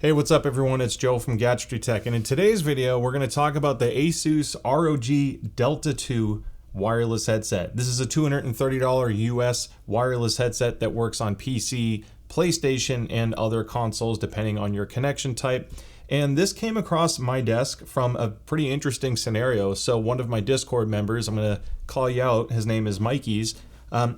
Hey, what's up everyone? It's Joe from Gadgetry Tech, and in today's video, we're going to talk about the ASUS ROG Delta II wireless headset. This is a $230 US wireless headset that works on PC, PlayStation, and other consoles depending on your connection type. And this came across my desk from a pretty interesting scenario. So one of my Discord members, I'm going to call you out, his name is Mikey's.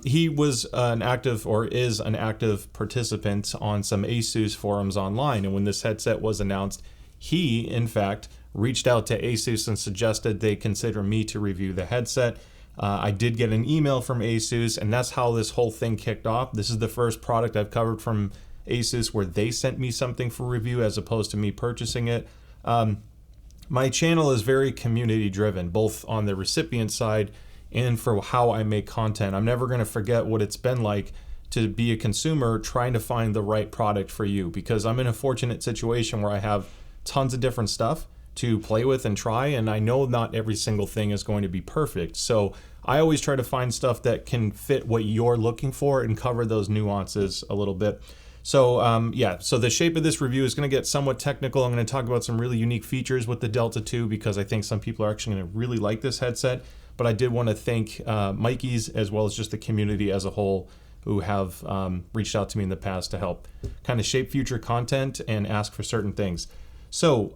He was an active or is an active participant on some ASUS forums online. And when this headset was announced, he, in fact, reached out to ASUS and suggested they consider me to review the headset. I did get an email from ASUS, and that's how this whole thing kicked off. This is the first product I've covered from ASUS where they sent me something for review as opposed to me purchasing it. My channel is very community driven, both on the recipient side and for how I make content. I'm never going to forget what it's been like to be a consumer trying to find the right product for you, because I'm in a fortunate situation where I have tons of different stuff to play with and try, and I know not every single thing is going to be perfect. So I always try to find stuff that can fit what you're looking for and cover those nuances a little bit. So so the shape of this review is going to get somewhat technical. I'm going to talk about some really unique features with the Delta II because I think some people are actually going to really like this headset. But I did want to thank Mikey's as well as just the community as a whole who have reached out to me in the past to help kind of shape future content and ask for certain things. So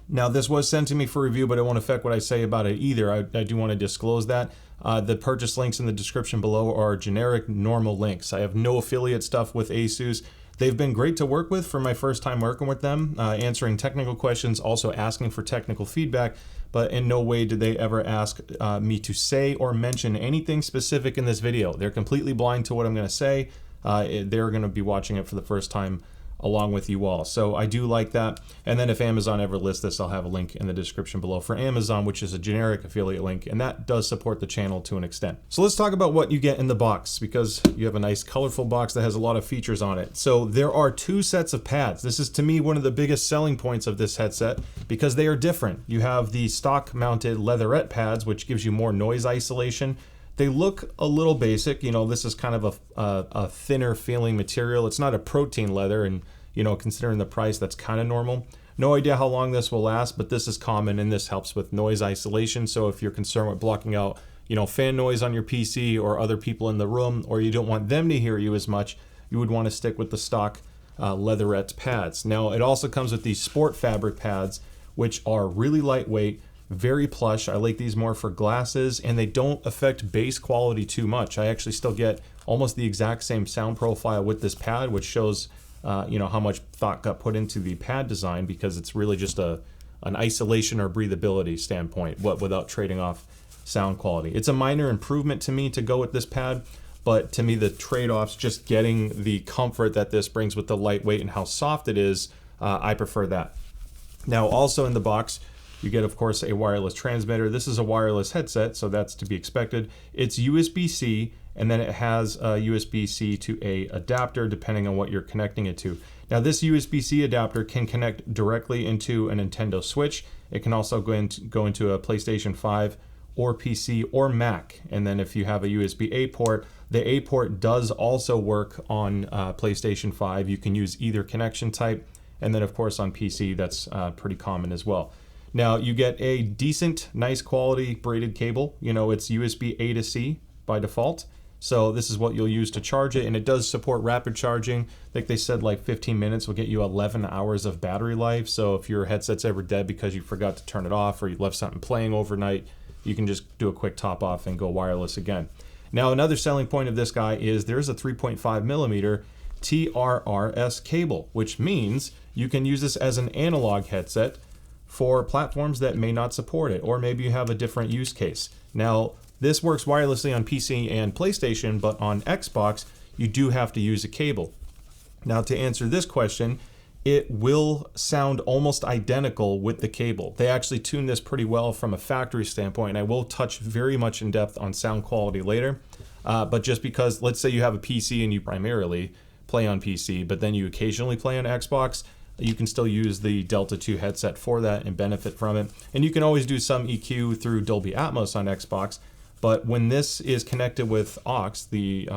now this was sent to me for review, but it won't affect what I say about it either. I do want to disclose that. The purchase links in the description below are generic normal links. I have no affiliate stuff with ASUS. They've been great to work with for my first time working with them, answering technical questions, also asking for technical feedback, but in no way did they ever ask me to say or mention anything specific in this video. They're completely blind to what I'm going to say. They're going to be watching it for the first time along with you all. So I do like that. And then if Amazon ever lists this, I'll have a link in the description below for Amazon, which is a generic affiliate link, and that does support the channel to an extent. So let's talk about what you get in the box, because you have a nice colorful box that has a lot of features on it. So there are two sets of pads. This is to me one of the biggest selling points of this headset because they are different. You have the stock mounted leatherette pads, which gives you more noise isolation. They look a little basic. You know, this is kind of a thinner feeling material. It's not a protein leather, and you know, considering the price, that's kind of normal. No idea how long this will last, but this is common and this helps with noise isolation. So if you're concerned with blocking out, you know, fan noise on your PC or other people in the room, or you don't want them to hear you as much, you would want to stick with the stock leatherette pads. Now, it also comes with these sport fabric pads, which are really lightweight, very plush. I like these more for glasses, and they don't affect bass quality too much. I actually still get almost the exact same sound profile with this pad, which shows you know, how much thought got put into the pad design, because it's really just an isolation or breathability standpoint, without trading off sound quality. It's a minor improvement to me to go with this pad, but to me the trade-offs, just getting the comfort that this brings with the lightweight and how soft it is, I prefer that. Now also in the box, you get, of course, a wireless transmitter. This is a wireless headset, so that's to be expected. It's USB-C, and then it has a USB-C to A adapter, depending on what you're connecting it to. Now, this USB-C adapter can connect directly into a Nintendo Switch. It can also go into a PlayStation 5 or PC or Mac. And then if you have a USB-A port, the A port does also work on PlayStation 5. You can use either connection type. And then, of course, on PC, that's pretty common as well. Now, you get a decent, nice quality braided cable. You know, it's USB A to C by default. So this is what you'll use to charge it, and it does support rapid charging. I think they said like 15 minutes will get you 11 hours of battery life. So if your headset's ever dead because you forgot to turn it off or you left something playing overnight, you can just do a quick top off and go wireless again. Now, another selling point of this guy is there's a 3.5 millimeter TRRS cable, which means you can use this as an analog headset for platforms that may not support it, or maybe you have a different use case. Now, this works wirelessly on PC and PlayStation, but on Xbox, you do have to use a cable. Now, to answer this question, it will sound almost identical with the cable. They actually tune this pretty well from a factory standpoint, and I will touch very much in depth on sound quality later. But just because, let's say you have a PC and you primarily play on PC, but then you occasionally play on Xbox, you can still use the Delta II headset for that and benefit from it. And you can always do some EQ through Dolby Atmos on Xbox, but when this is connected with aux, the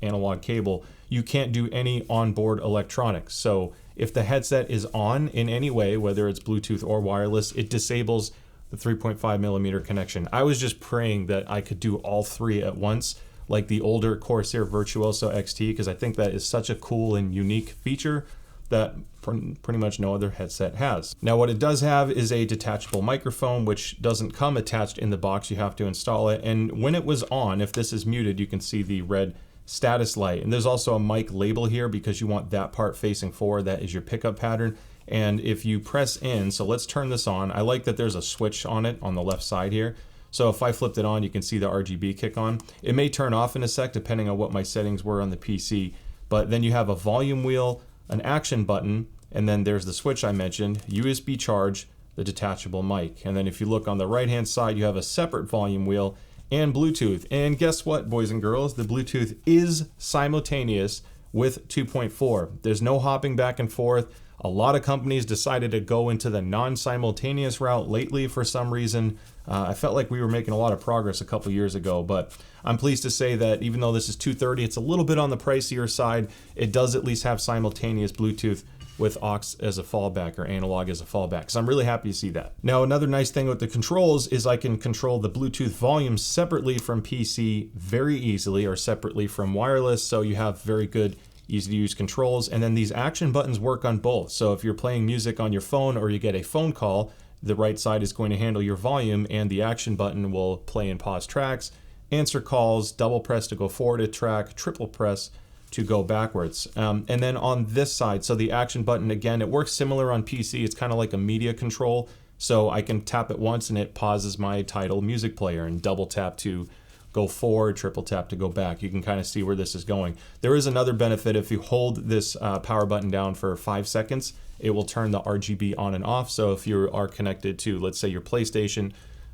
analog cable, you can't do any onboard electronics. So if the headset is on in any way, whether it's Bluetooth or wireless, it disables the 3.5mm connection. I was just praying that I could do all three at once, like the older Corsair Virtuoso XT, because I think that is such a cool and unique feature that pretty much no other headset has. Now what it does have is a detachable microphone, which doesn't come attached in the box. You have to install it. And when it was on, if this is muted, you can see the red status light. And there's also a mic label here because you want that part facing forward. That is your pickup pattern. And if you press in, so let's turn this on. I like that there's a switch on it on the left side here. So if I flipped it on, you can see the RGB kick on. It may turn off in a sec depending on what my settings were on the PC. But then you have a volume wheel, an action button, and then there's the switch I mentioned, USB charge, the detachable mic. And then if you look on the right-hand side, you have a separate volume wheel and Bluetooth. And guess what, boys and girls? The Bluetooth is simultaneous with 2.4. There's no hopping back and forth. A lot of companies decided to go into the non-simultaneous route lately for some reason. I felt like we were making a lot of progress a couple years ago, but I'm pleased to say that even though this is $230, it's a little bit on the pricier side. It does at least have simultaneous Bluetooth with aux as a fallback or analog as a fallback. So I'm really happy to see that. Now, another nice thing with the controls is I can control the Bluetooth volume separately from PC very easily, or separately from wireless. So you have very good, easy to use controls. And then these action buttons work on both. So if you're playing music on your phone or you get a phone call, the right side is going to handle your volume and the action button will play and pause tracks, answer calls, double press to go forward a track, triple press to go backwards. And then on this side, so the action button, again, it works similar on PC. It's kind of like a media control. So I can tap it once and it pauses my Tidal music player, and double tap to go forward, triple tap to go back. You can kind of see where this is going. There is another benefit. If you hold this power button down for 5 seconds, it will turn the RGB on and off. So if you are connected to, let's say, your PlayStation,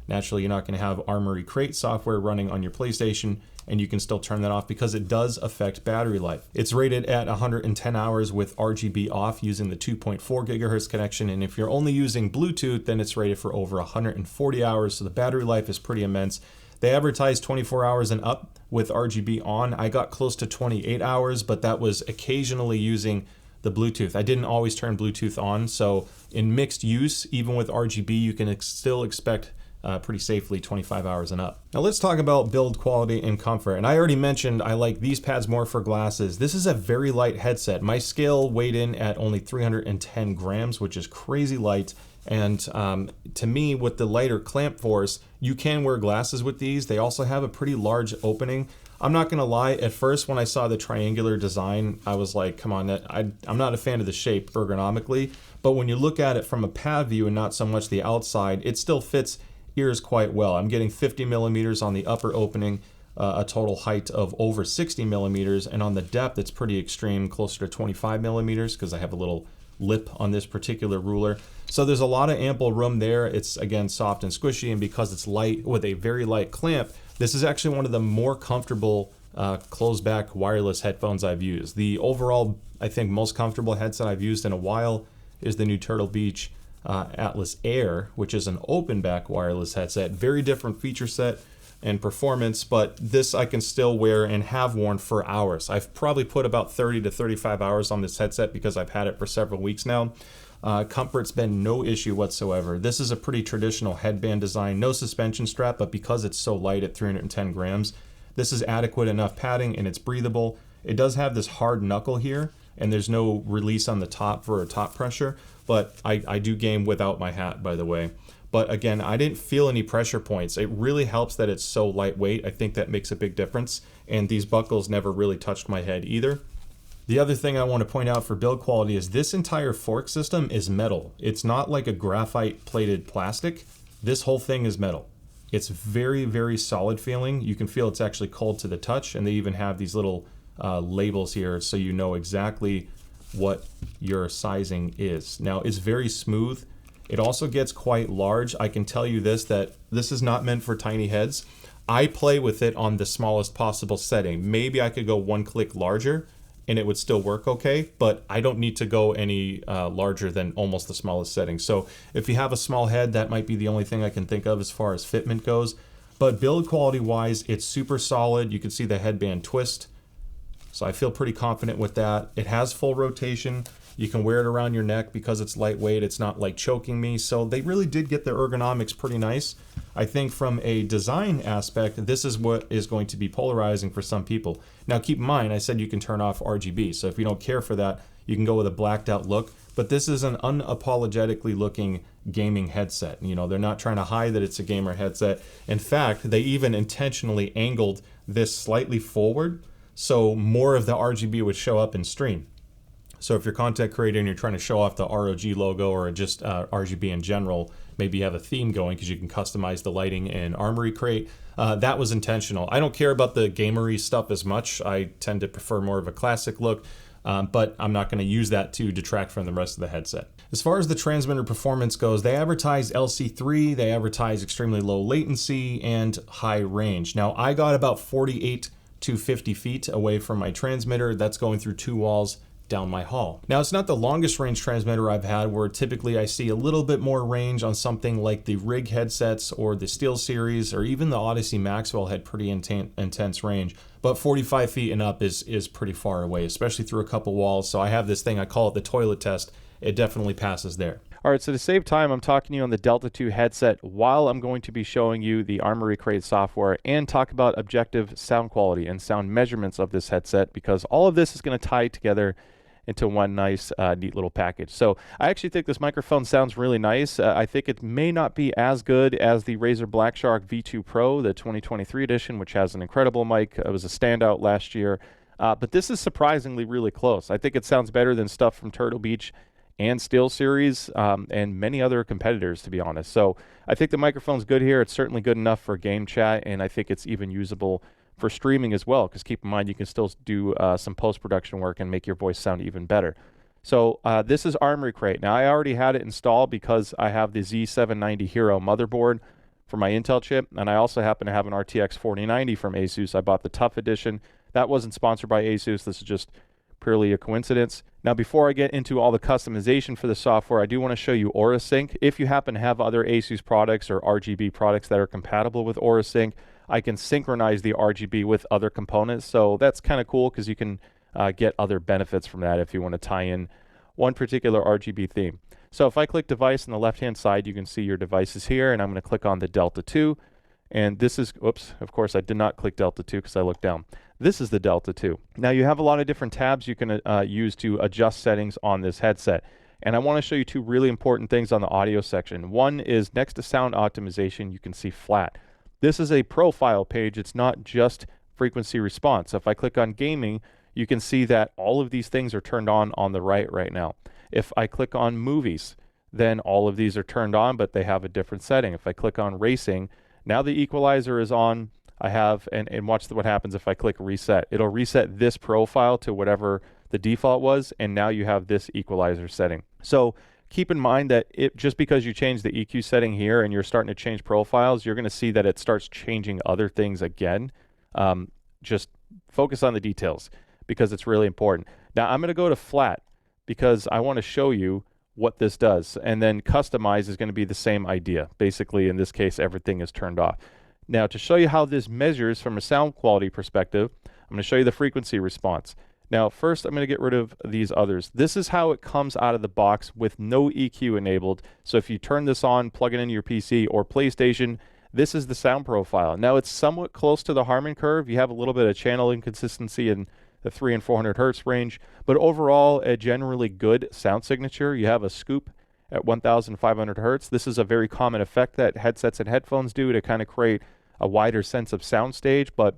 naturally you're not going to have Armory Crate software running on your PlayStation, and you can still turn that off because it does affect battery life. It's rated at 110 hours with RGB off using the 2.4 gigahertz connection. And if you're only using Bluetooth, then it's rated for over 140 hours. So the battery life is pretty immense. They advertise 24 hours and up with RGB on. I got close to 28 hours, but that was occasionally using the Bluetooth. I didn't always turn Bluetooth on. So in mixed use, even with RGB, you can still expect pretty safely 25 hours and up. Now let's talk about build quality and comfort. And I already mentioned I like these pads more for glasses. This is a very light headset. My scale weighed in at only 310 grams, which is crazy light. And to me, with the lighter clamp force, you can wear glasses with these. They also have a pretty large opening. I'm not gonna lie, at first when I saw the triangular design, I was like, come on, I'm not a fan of the shape ergonomically, but when you look at it from a pad view and not so much the outside, it still fits ears quite well. I'm getting 50 millimeters on the upper opening, a total height of over 60 millimeters, and on the depth it's pretty extreme, closer to 25 millimeters because I have a little lip on this particular ruler. So there's a lot of ample room there. It's again soft and squishy, and because it's light with a very light clamp, this is actually one of the more comfortable closed back wireless headphones I've used. The overall, I think, most comfortable headset I've used in a while is the new Turtle Beach Atlas Air, which is an open back wireless headset. Very different feature set and performance, but this I can still wear and have worn for hours. I've probably put about 30 to 35 hours on this headset because I've had it for several weeks now. Comfort's been no issue whatsoever. This is a pretty traditional headband design, no suspension strap, but because it's so light at 310 grams, this is adequate enough padding and it's breathable. It does have this hard knuckle here, and there's no release on the top for a top pressure, but I do game without my hat, by the way. But again, I didn't feel any pressure points. It really helps that it's so lightweight. I think that makes a big difference, and these buckles never really touched my head either. The other thing I want to point out for build quality is this entire fork system is metal. It's not like a graphite plated plastic. This whole thing is metal. It's very, very solid feeling. You can feel it's actually cold to the touch, and they even have these little labels here so you know exactly what your sizing is. Now, it's very smooth. It also gets quite large. I can tell you this, that this is not meant for tiny heads. I play with it on the smallest possible setting. Maybe I could go one click larger and it would still work okay, but I don't need to go any larger than almost the smallest setting. So if you have a small head, that might be the only thing I can think of as far as fitment goes. But build quality wise, it's super solid. You can see the headband twist. So I feel pretty confident with that. It has full rotation. You can wear it around your neck because it's lightweight. It's not like choking me. So they really did get the ergonomics pretty nice. I think from a design aspect, this is what is going to be polarizing for some people. Now keep in mind, I said you can turn off RGB. So if you don't care for that, you can go with a blacked out look. But this is an unapologetically looking gaming headset. You know, they're not trying to hide that it's a gamer headset. In fact, they even intentionally angled this slightly forward so more of the RGB would show up in stream. So if you're content creator and you're trying to show off the ROG logo or just RGB in general, maybe you have a theme going because you can customize the lighting in Armory Crate. That was intentional. I don't care about the gamery stuff as much. I tend to prefer more of a classic look, but I'm not going to use that to detract from the rest of the headset. As far as the transmitter performance goes, they advertise LC3, they advertise extremely low latency and high range. Now I got about 48 to 50 feet away from my transmitter. That's going through 2 walls down my hall. Now it's not the longest range transmitter I've had, where typically I see a little bit more range on something like the Rig headsets or the Steel series, or even the Odyssey Maxwell had pretty intense range, but 45 feet and up is pretty far away, especially through a couple walls. So I have this thing, I call it the toilet test. It definitely passes there. All right, so to save time, I'm talking to you on the Delta II headset while I'm going to be showing you the Armory Crate software and talk about objective sound quality and sound measurements of this headset, because all of this is going to tie together into one nice, neat little package. So I actually think this microphone sounds really nice. I think it may not be as good as the Razer Blackshark V2 Pro, the 2023 edition, which has an incredible mic. It was a standout last year. But this is surprisingly really close. I think it sounds better than stuff from Turtle Beach and Steel series and many other competitors, to be honest. So I think the microphone's good here. It's certainly good enough for game chat, and I think it's even usable for streaming as well, because keep in mind you can still do some post-production work and make your voice sound even better. So this is Armory Crate. Now I already had it installed because I have the Z790 Hero motherboard for my Intel chip, and I also happen to have an RTX 4090 from ASUS. I bought the Tough Edition. That wasn't sponsored by ASUS. This is just purely a coincidence. Now before I get into all the customization for the software, I do want to show you AuraSync. If you happen to have other ASUS products or RGB products that are compatible with AuraSync, I can synchronize the RGB with other components. So that's kind of cool because you can get other benefits from that if you want to tie in one particular RGB theme. So if I click device on the left hand side, you can see your devices here, and I'm going to click on the Delta II. And this is, oops, of course I did not click Delta II because I looked down. This is the Delta II. Now you have a lot of different tabs you can use to adjust settings on this headset. And I want to show you two really important things on the audio section. One is next to sound optimization, you can see flat. This is a profile page. It's not just frequency response. So if I click on gaming, you can see that all of these things are turned on the right now. If I click on movies, then all of these are turned on, but they have a different setting. If I click on racing, now the equalizer is on. I have, and watch what happens if I click reset. It'll reset this profile to whatever the default was, and now you have this equalizer setting. So keep in mind that just because you change the EQ setting here and you're starting to change profiles, you're going to see that it starts changing other things again. Just focus on the details because it's really important. Now I'm going to go to flat because I want to show you what this does, and then customize is going to be the same idea. Basically, in this case, everything is turned off. Now, to show you how this measures from a sound quality perspective, I'm going to show you the frequency response. Now, first, I'm going to get rid of these others. This is how it comes out of the box with no EQ enabled. So if you turn this on, plug it into your PC or PlayStation, this is the sound profile. Now, it's somewhat close to the Harman curve. You have a little bit of channel inconsistency in the 300 and 400 hertz range, but overall, a generally good sound signature. You have a scoop at 1,500 hertz. This is a very common effect that headsets and headphones do to kind of create a wider sense of soundstage, but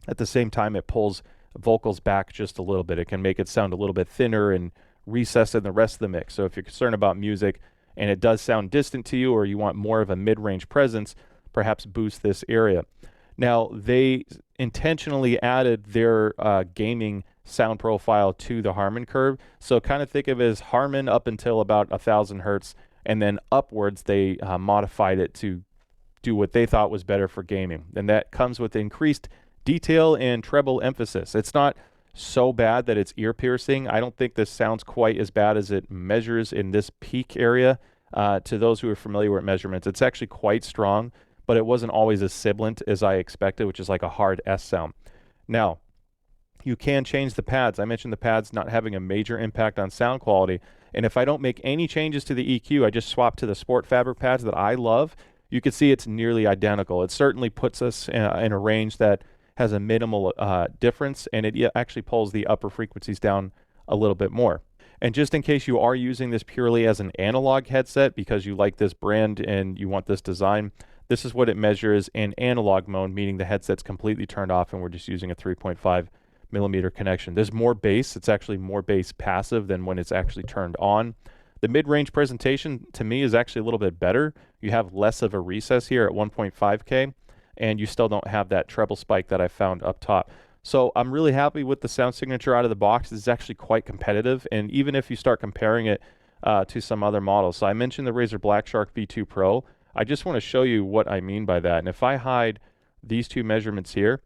at the same time, it pulls vocals back just a little bit. It can make it sound a little bit thinner and recessed in the rest of the mix. So if you're concerned about music and it does sound distant to you, or you want more of a mid-range presence, perhaps boost this area. Now, they intentionally added their gaming sound profile to the Harman curve. So kind of think of it as Harman up until about 1,000 hertz, and then upwards they modified it to do what they thought was better for gaming. And that comes with increased detail and treble emphasis. It's not so bad that it's ear piercing. I don't think this sounds quite as bad as it measures in this peak area. To those who are familiar with measurements, it's actually quite strong, but it wasn't always as sibilant as I expected, which is like a hard S sound. Now, You can change the pads. I mentioned the pads not having a major impact on sound quality. And if I don't make any changes to the EQ, I just swap to the sport fabric pads that I love, you can see it's nearly identical. It certainly puts us in a range that has a minimal difference, and it actually pulls the upper frequencies down a little bit more. And just in case you are using this purely as an analog headset because you like this brand and you want this design, this is what it measures in analog mode, meaning the headset's completely turned off and we're just using a 3.5 millimeter connection. There's more bass. It's actually more bass passive than when it's actually turned on. The mid-range presentation to me is actually a little bit better. You have less of a recess here at 1.5K, and you still don't have that treble spike that I found up top. So I'm really happy with the sound signature out of the box. It's actually quite competitive, and even if you start comparing it to some other models. So I mentioned the Razer Blackshark V2 Pro. I just want to show you what I mean by that. And if I hide these two measurements here,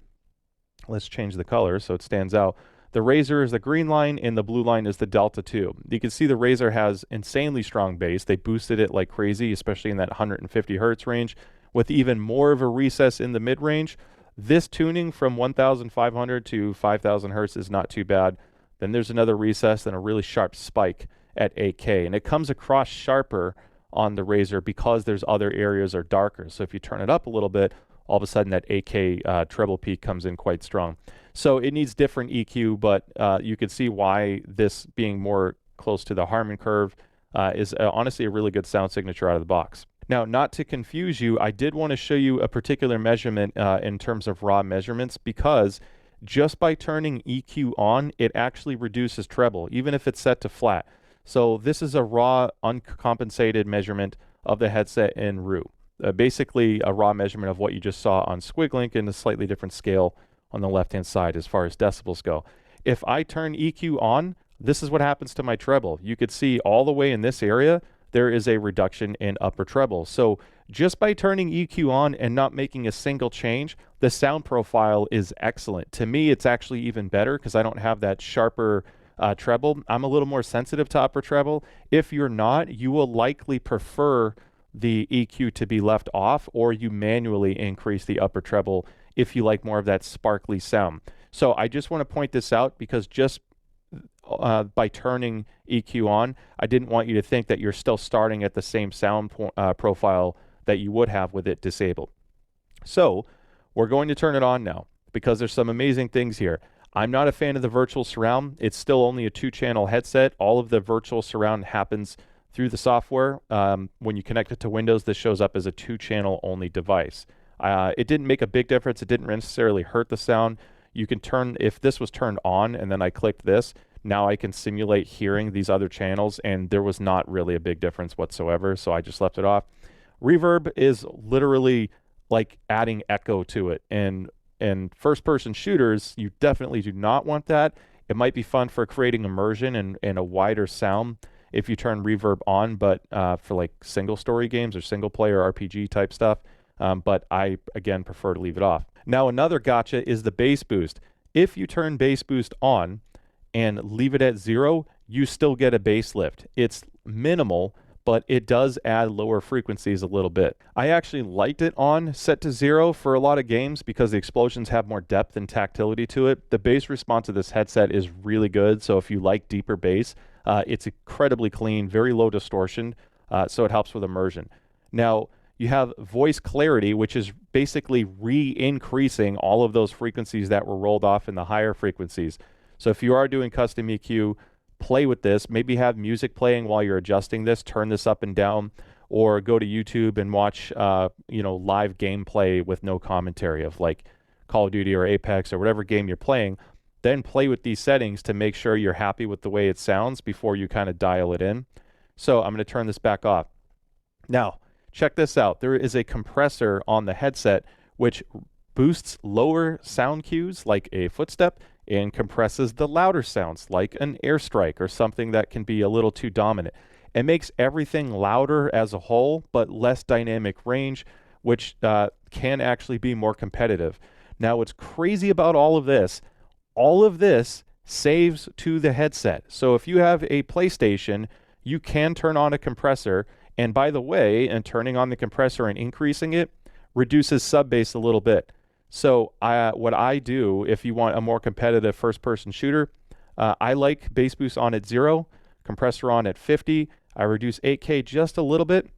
let's change the color so it stands out. The Razer is the green line and the blue line is the Delta II. You can see the Razer has insanely strong bass. They boosted it like crazy, especially in that 150 hertz range, with even more of a recess in the mid-range. This tuning from 1,500 to 5,000 hertz is not too bad. Then there's another recess and a really sharp spike at 8K. And it comes across sharper on the Razer because there's other areas are darker. So if you turn it up a little bit, all of a sudden that 8K treble peak comes in quite strong. So it needs different EQ, but you can see why this being more close to the Harman curve is honestly a really good sound signature out of the box. Now, not to confuse you, I did want to show you a particular measurement in terms of raw measurements, because just by turning EQ on, it actually reduces treble, even if it's set to flat. So this is a raw, uncompensated measurement of the headset in RU. Basically a raw measurement of what you just saw on SquigLink in a slightly different scale on the left-hand side as far as decibels go. If I turn EQ on, this is what happens to my treble. You could see all the way in this area, there is a reduction in upper treble. So just by turning EQ on and not making a single change, the sound profile is excellent. To me, it's actually even better because I don't have that sharper treble. I'm a little more sensitive to upper treble. If you're not, you will likely prefer the EQ to be left off, or you manually increase the upper treble if you like more of that sparkly sound. So I just want to point this out because just by turning EQ on, I didn't want you to think that you're still starting at the same sound profile that you would have with it disabled. So we're going to turn it on now because there's some amazing things here. I'm not a fan of the virtual surround. It's still only a 2-channel headset. All of the virtual surround happens through the software. When you connect it to Windows, this shows up as a 2-channel only device. It didn't make a big difference. It didn't necessarily hurt the sound. You can turn, if this was turned on and then I clicked this, now I can simulate hearing these other channels, and there was not really a big difference whatsoever, so I just left it off. Reverb is literally like adding echo to it, and first-person shooters, you definitely do not want that. It might be fun for creating immersion and a wider sound if you turn reverb on, but for like single-story games or single-player RPG type stuff, but I, again, prefer to leave it off. Now, another gotcha is the bass boost. If you turn bass boost on and leave it at 0, you still get a bass lift. It's minimal, but it does add lower frequencies a little bit. I actually liked it on set to 0 for a lot of games because the explosions have more depth and tactility to it. The bass response of this headset is really good, so if you like deeper bass, it's incredibly clean, very low distortion, so it helps with immersion. Now, you have voice clarity, which is basically re-increasing all of those frequencies that were rolled off in the higher frequencies. So if you are doing custom EQ, play with this. Maybe have music playing while you're adjusting this. Turn this up and down, or go to YouTube and watch, live gameplay with no commentary of like Call of Duty or Apex or whatever game you're playing. Then play with these settings to make sure you're happy with the way it sounds before you kind of dial it in. So I'm going to turn this back off. Now, check this out. There is a compressor on the headset which boosts lower sound cues like a footstep and compresses the louder sounds like an airstrike or something that can be a little too dominant. It makes everything louder as a whole, but less dynamic range, which can actually be more competitive. Now, what's crazy about all of this saves to the headset. So if you have a PlayStation, you can turn on a compressor. And by the way, turning on the compressor and increasing it reduces sub bass a little bit. So what I do, if you want a more competitive first-person shooter, I like bass boost on at 0, compressor on at 50. I reduce 8K just a little bit.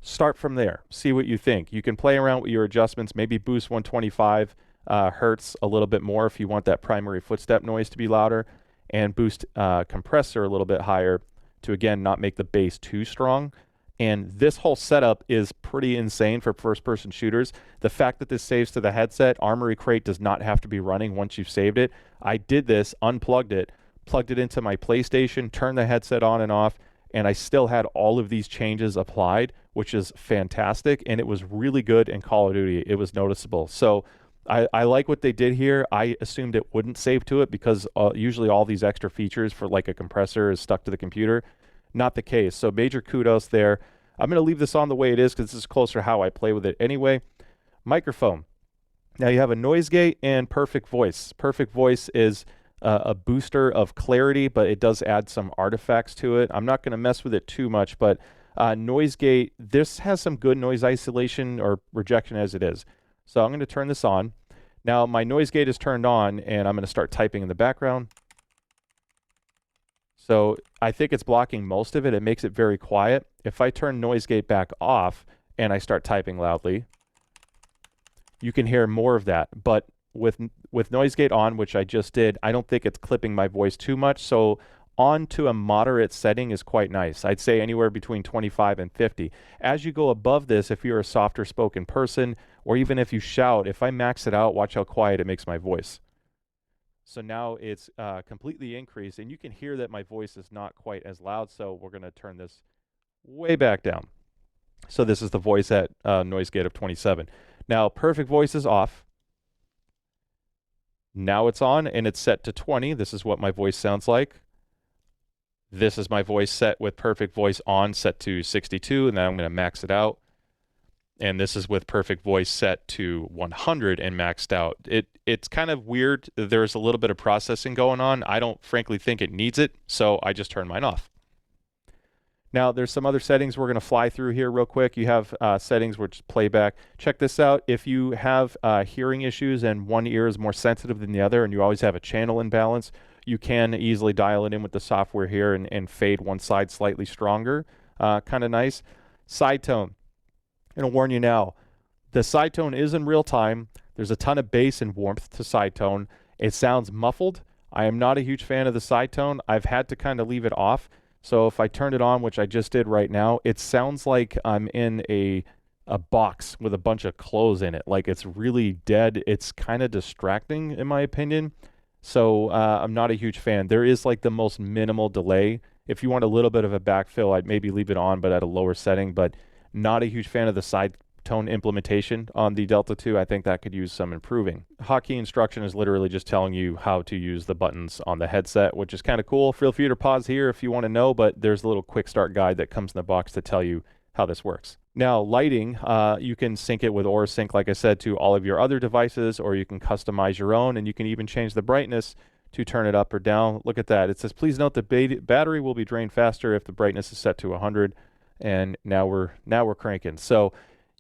Start from there. See what you think. You can play around with your adjustments, maybe boost 125 hertz a little bit more if you want that primary footstep noise to be louder, and boost compressor a little bit higher to, again, not make the bass too strong. And this whole setup is pretty insane for first-person shooters. The fact that this saves to the headset, Armory Crate does not have to be running once you've saved it. I did this, unplugged it, plugged it into my PlayStation, turned the headset on and off, and I still had all of these changes applied, which is fantastic, and it was really good in Call of Duty. It was noticeable. So I like what they did here. I assumed it wouldn't save to it because usually all these extra features for like a compressor is stuck to the computer. Not the case. So major kudos there. I'm going to leave this on the way it is because this is closer to how I play with it anyway. Microphone. Now you have a noise gate and perfect voice. Perfect voice is a booster of clarity, but it does add some artifacts to it. I'm not going to mess with it too much, but noise gate, this has some good noise isolation or rejection as it is. So I'm going to turn this on. Now my noise gate is turned on, and I'm going to start typing in the background. So I think it's blocking most of it. It makes it very quiet. If I turn noise gate back off and I start typing loudly, you can hear more of that. But with noise gate on, which I just did, I don't think it's clipping my voice too much. So on to a moderate setting is quite nice. I'd say anywhere between 25 and 50. As you go above this, if you're a softer spoken person, or even if you shout, if I max it out, watch how quiet it makes my voice. So now it's completely increased, and you can hear that my voice is not quite as loud, so we're going to turn this way back down. So this is the voice at noise gate of 27. Now, perfect voice is off. Now it's on, and it's set to 20. This is what my voice sounds like. This is my voice set with perfect voice on, set to 62, and then I'm going to max it out. And this is with perfect voice set to 100 and maxed out. It's kind of weird. There's a little bit of processing going on. I don't frankly think it needs it, so I just turn mine off. Now, there's some other settings we're going to fly through here real quick. You have settings which playback. Check this out. If you have hearing issues and one ear is more sensitive than the other and you always have a channel imbalance, you can easily dial it in with the software here and fade one side slightly stronger. Kind of nice. Side tone. I'm going to warn you now, the side tone is in real time. There's a ton of bass and warmth to side tone. It sounds muffled. I am not a huge fan of the side tone. I've had to kind of leave it off. So if I turn it on, which I just did right now, it sounds like I'm in a box with a bunch of clothes in it. Like it's really dead. It's kind of distracting in my opinion. So I'm not a huge fan. There is like the most minimal delay. If you want a little bit of a backfill, I'd maybe leave it on, but at a lower setting. But not a huge fan of the side tone implementation on the Delta II. I think that could use some improving. Hotkey instruction is literally just telling you how to use the buttons on the headset, which is kind of cool. Feel free to pause here if you want to know, but there's a little quick start guide that comes in the box to tell you how this works. Now, lighting, you can sync it with AuraSync, like I said, to all of your other devices, or you can customize your own, and you can even change the brightness to turn it up or down. Look at that. It says, please note the battery will be drained faster if the brightness is set to 100. And now we're cranking. So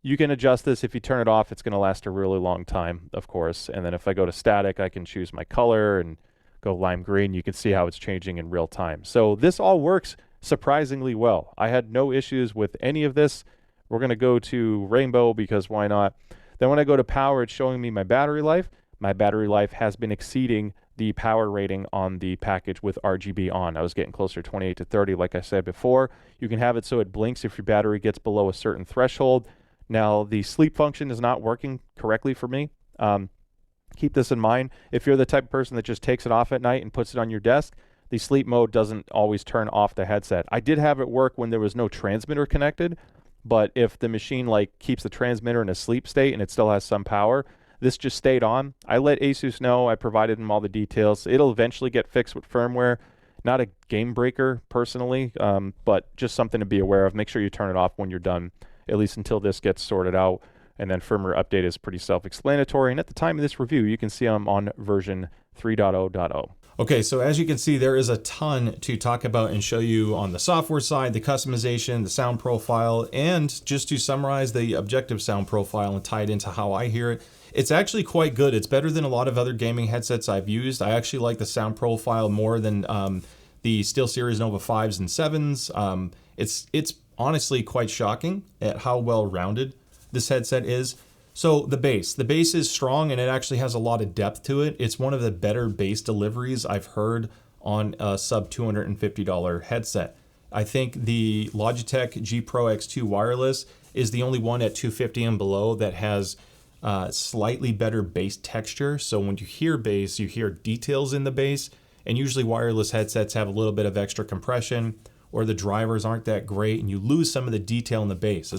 you can adjust this. If you turn it off, it's going to last a really long time, of course. And then if I go to static, I can choose my color and go lime green. You can see how it's changing in real time. So this all works surprisingly well. I had no issues with any of this. We're going to go to rainbow because why not? Then when I go to power, it's showing me my battery life. My battery life has been exceeding the power rating on the package with RGB on. I was getting closer to 28 to 30, like I said before. You can have it so it blinks if your battery gets below a certain threshold. Now, the sleep function is not working correctly for me. Keep this in mind. If you're the type of person that just takes it off at night and puts it on your desk, the sleep mode doesn't always turn off the headset. I did have it work when there was no transmitter connected, but if the machine like keeps the transmitter in a sleep state and it still has some power, this just stayed on. I let ASUS know. I provided them all the details. It'll eventually get fixed with firmware. Not a game breaker personally, but just something to be aware of. Make sure you turn it off when you're done, at least until this gets sorted out. And then firmware update is pretty self-explanatory. And at the time of this review, you can see I'm on version 3.0.0. Okay, so as you can see, there is a ton to talk about and show you on the software side, the customization, the sound profile, and just to summarize the objective sound profile and tie it into how I hear it. It's actually quite good. It's better than a lot of other gaming headsets I've used. I actually like the sound profile more than the SteelSeries Nova 5s and 7s. It's honestly quite shocking at how well-rounded this headset is. So the bass is strong and it actually has a lot of depth to it. It's one of the better bass deliveries I've heard on a sub $250 headset. I think the Logitech G Pro X2 wireless is the only one at $250 and below that has slightly better bass texture. So when you hear bass, you hear details in the bass, and usually wireless headsets have a little bit of extra compression or the drivers aren't that great and you lose some of the detail in the bass.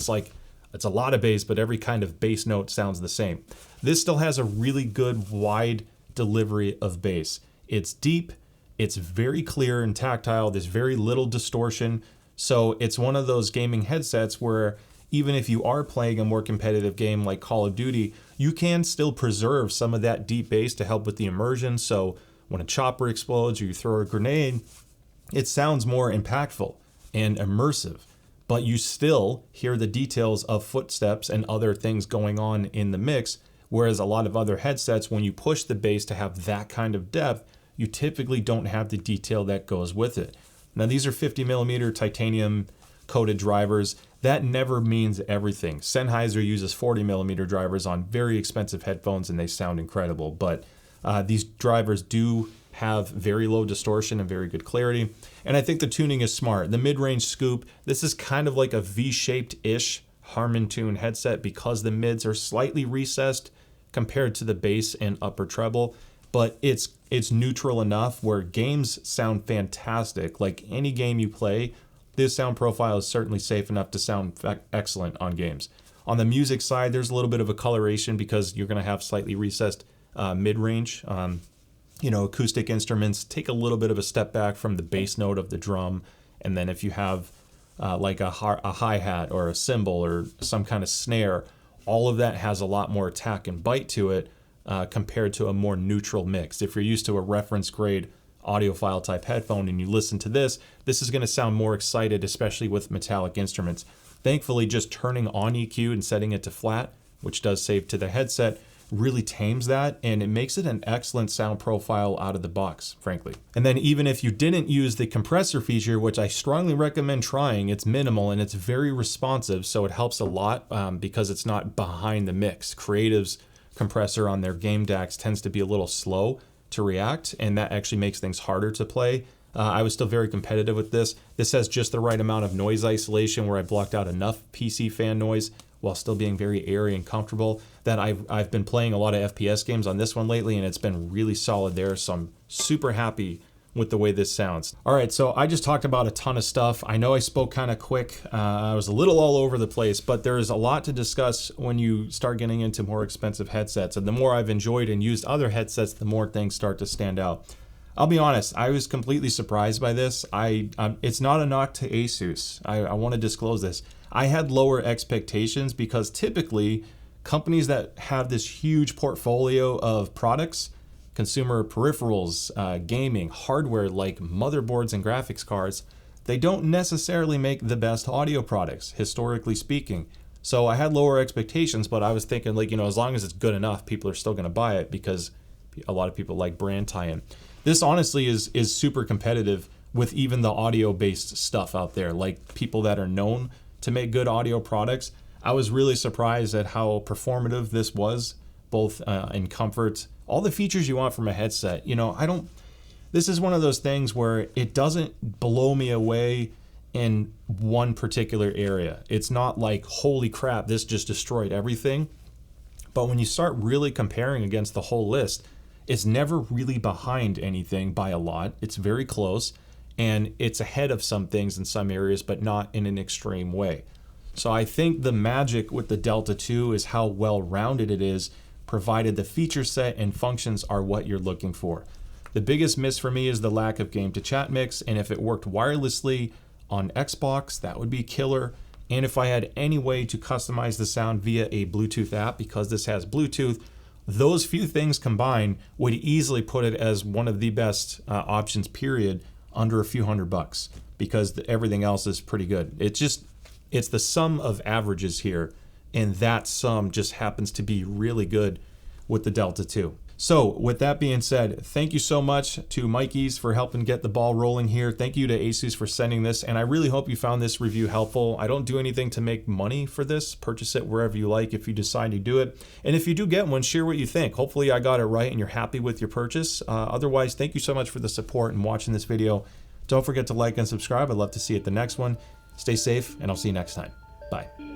It's a lot of bass, but every kind of bass note sounds the same. This still has a really good wide delivery of bass. It's deep, it's very clear and tactile, there's very little distortion. So it's one of those gaming headsets where even if you are playing a more competitive game like Call of Duty, you can still preserve some of that deep bass to help with the immersion. So when a chopper explodes or you throw a grenade, it sounds more impactful and immersive. But you still hear the details of footsteps and other things going on in the mix, whereas a lot of other headsets, when you push the bass to have that kind of depth, you typically don't have the detail that goes with it. Now these are 50mm titanium coated drivers. That never means everything. Sennheiser uses 40mm drivers on very expensive headphones and they sound incredible, but these drivers do have very low distortion and very good clarity. And I think the tuning is smart. The mid-range scoop, this is kind of like a V-shaped-ish Harman tune headset because the mids are slightly recessed compared to the bass and upper treble, but it's neutral enough where games sound fantastic. Like any game you play, this sound profile is certainly safe enough to sound excellent on games. On the music side, there's a little bit of a coloration because you're going to have slightly recessed mid-range. Acoustic instruments take a little bit of a step back from the bass note of the drum. And then if you have like a hi-hat or a cymbal or some kind of snare, all of that has a lot more attack and bite to it compared to a more neutral mix. If you're used to a reference grade audiophile type headphone and you listen to this is going to sound more excited, especially with metallic instruments. Thankfully, just turning on EQ and setting it to flat, which does save to the headset, really tames that, and it makes it an excellent sound profile out of the box, frankly. And then even if you didn't use the compressor feature, which I strongly recommend trying, it's minimal and it's very responsive, so it helps a lot because it's not behind the mix. Creative's compressor on their game DACs tends to be a little slow to react, and that actually makes things harder to play. I was still very competitive with this. This has just the right amount of noise isolation where I blocked out enough PC fan noise while still being very airy and comfortable. That I've been playing a lot of FPS games on this one lately, and it's been really solid there, so I'm super happy with the way this sounds. All right, so I just talked about a ton of stuff. I know I spoke kind of quick. I was a little all over the place, but there's a lot to discuss when you start getting into more expensive headsets. And the more I've enjoyed and used other headsets, the more things start to stand out. I'll be honest, I was completely surprised by this. It's not a knock to ASUS. I want to disclose this. I had lower expectations because typically companies that have this huge portfolio of products, consumer peripherals, gaming, hardware like motherboards and graphics cards, they don't necessarily make the best audio products, historically speaking. So I had lower expectations, but I was thinking like, as long as it's good enough, people are still going to buy it because a lot of people like brand tie-in. This honestly is super competitive with even the audio-based stuff out there, like people that are known to make good audio products. I was really surprised at how performative this was, both in comfort, all the features you want from a headset. This is one of those things where it doesn't blow me away in one particular area. It's not like, holy crap, this just destroyed everything. But when you start really comparing against the whole list, it's never really behind anything by a lot. It's very close, and it's ahead of some things in some areas, but not in an extreme way. So I think the magic with the Delta II is how well-rounded it is, provided the feature set and functions are what you're looking for. The biggest miss for me is the lack of game-to-chat mix, and if it worked wirelessly on Xbox, that would be killer. And if I had any way to customize the sound via a Bluetooth app, because this has Bluetooth, Those few things combined would easily put it as one of the best options, period, under a few $100, because everything else is pretty good. It's the sum of averages here, and that sum just happens to be really good with the Delta II. So with that being said, thank you so much to Mikey's for helping get the ball rolling here. Thank you to ASUS for sending this, and I really hope you found this review helpful. I don't do anything to make money for this. Purchase it wherever you like if you decide to do it. And if you do get one, share what you think. Hopefully I got it right and you're happy with your purchase. Otherwise, thank you so much for the support and watching this video. Don't forget to like and subscribe. I'd love to see you at the next one. Stay safe, and I'll see you next time. Bye.